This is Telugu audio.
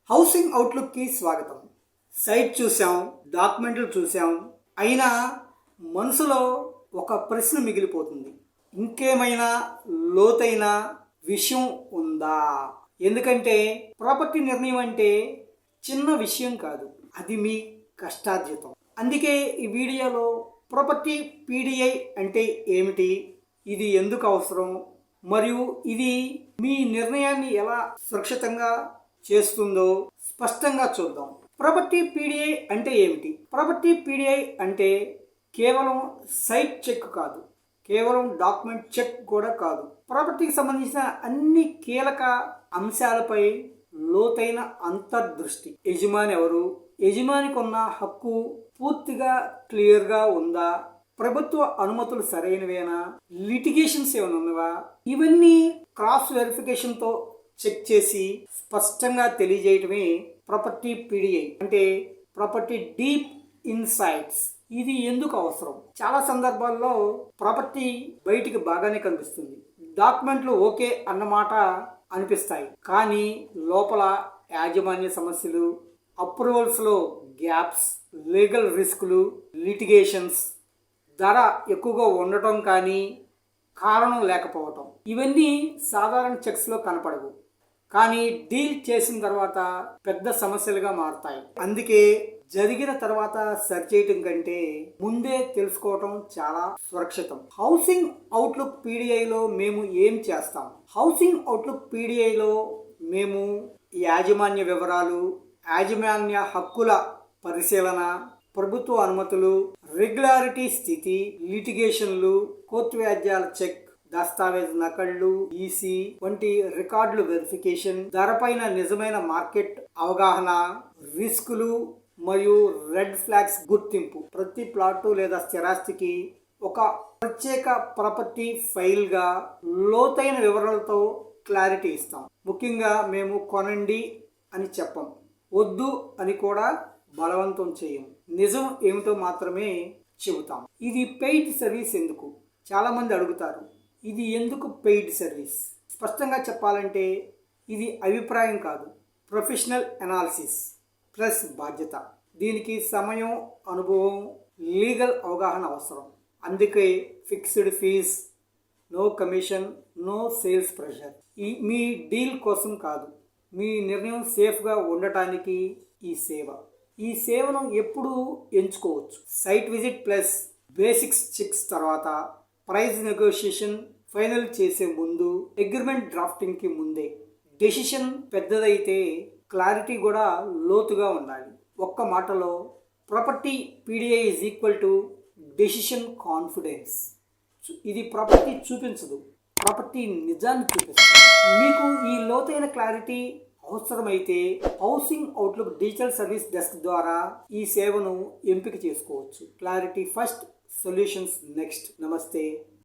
హౌసింగ్ అవుట్లుక్కి స్వాగతం. సైట్ చూసాం, డాక్యుమెంట్లు చూసాం, అయినా మనసులో ఒక ప్రశ్న మిగిలిపోతుంది. ఇంకేమైనా లోతైన విషయం ఉందా? ఎందుకంటే ప్రాపర్టీ నిర్ణయం అంటే చిన్న విషయం కాదు, అది మీ కష్టార్జితం. అందుకే ఈ వీడియోలో ప్రాపర్టీ పీడిఐ అంటే ఏమిటి, ఇది ఎందుకు అవసరం, మరియు ఇది మీ నిర్ణయాన్ని ఎలా సురక్షితంగా చేస్తుందో స్పష్టంగా చూద్దాం. ప్రాపర్టీ పీడిఐ అంటే ఏమిటి? ప్రాపర్టీ పీడిఐ అంటే కేవలం సైట్ చెక్ కాదు, కేవలం డాక్యుమెంట్ చెక్ కూడా కాదు. ప్రాపర్టీకి సంబంధించిన అన్ని కీలక అంశాలపై లోతైన అంతర్దృష్టి. యజమాని ఎవరు? యజమానికి ఉన్న హక్కు పూర్తిగా క్లియర్గా ఉందా? ప్రభుత్వ అనుమతులు సరైనవేనా? లిటిగేషన్స్ ఏమైనా ఉన్నవా? ఇవన్నీ క్రాస్ వెరిఫికేషన్తో చెక్ చేసి స్పష్టంగా తెలియజేయటమే ప్రాపర్టీ పీడిఐ అంటే ప్రాపర్టీ డీప్ ఇన్సైట్స్. ఇది ఎందుకు అవసరం? చాలా సందర్భాల్లో ప్రాపర్టీ బయటికి బాగానే కనిపిస్తుంది, డాక్యుమెంట్లు ఓకే అన్నమాట అనిపిస్తాయి, కానీ లోపల యాజమాన్య సమస్యలు, అప్రూవల్స్లో గ్యాప్స్, లీగల్ రిస్కులు, లిటిగేషన్స్, ధర ఎక్కువగా ఉండటం కానీ కారణం లేకపోవటం, ఇవన్నీ సాధారణ చెక్స్లో కనపడవు, కానీ డీల్ చేసిన తర్వాత పెద్ద సమస్యలుగా మారుతాయి. అందుకే జరిగిన తర్వాత సర్చ్ చేయటం కంటే ముందే తెలుసుకోవటం చాలా సురక్షితం. హౌసింగ్ అవుట్లుక్ పీడిఐలో మేము ఏం చేస్తాం? హౌసింగ్ అవుట్లుక్ పీడిఐలో మేము యాజమాన్య వివరాలు, యాజమాన్య హక్కుల పరిశీలన, ప్రభుత్వ అనుమతులు, రెగ్యులారిటీ స్థితి, లిటిగేషన్లు, కోర్టు వ్యాజ్యాల చెక్, దస్తావేజ్ నకళ్లు, ఈసీ వంటి రికార్డులు వెరిఫికేషన్, ధరపైన నిజమైన మార్కెట్ అవగాహన, రిస్కులు మరియు రెడ్ ఫ్లాగ్స్ గుర్తింపు. ప్రతి ప్లాటు లేదా స్థిరాస్తికి ఒక ప్రత్యేక ప్రాపర్టీ ఫైల్గా లోతైన వివరాలతో క్లారిటీ ఇస్తాం. ముఖ్యంగా మేము కొనండి అని చెప్పం, వద్దు అని కూడా బలవంతం చేయం. నిజం ఏమిటో మాత్రమే చెబుతాం. ఇది పెయిడ్ సర్వీస్ ఎందుకు? చాలామంది అడుగుతారు, ఇది ఎందుకు పెయిడ్ సర్వీస్? స్పష్టంగా చెప్పాలంటే ఇది అభిప్రాయం కాదు, ప్రొఫెషనల్ అనాలిసిస్ ప్లస్ బాధ్యత. దీనికి సమయం, అనుభవం, లీగల్ అవగాహన అవసరం. అందుకే fixed fee, no commission, no sales pressure. మీ డీల్ కోసం కాదు, మీ నిర్ణయం సేఫ్గా ఉండటానికి ఈ సేవ. ఈ సేవను ఎప్పుడు ఎంచుకోవచ్చు? Site visit plus basics checks తర్వాత, ప్రైస్ నెగోషియేషన్ ఫైనల్ చేసే ముందు, అగ్రిమెంట్ డ్రాఫ్టింగ్కి ముందే. డెసిషన్ పెద్దదైతే క్లారిటీ కూడా లోతుగా ఉండాలి. ఒక్క మాటలో property PDI is equal to decision confidence. ఇది ప్రాపర్టీ చూపించదు, ప్రాపర్టీ నిజాన్ని చూపిస్తుంది. మీకు ఈ లోతైన క్లారిటీ అవసరమైతే housing outlook digital service desk ద్వారా ఈ సేవను ఎంపిక చేసుకోవచ్చు. Clarity first, solutions next. నమస్తే.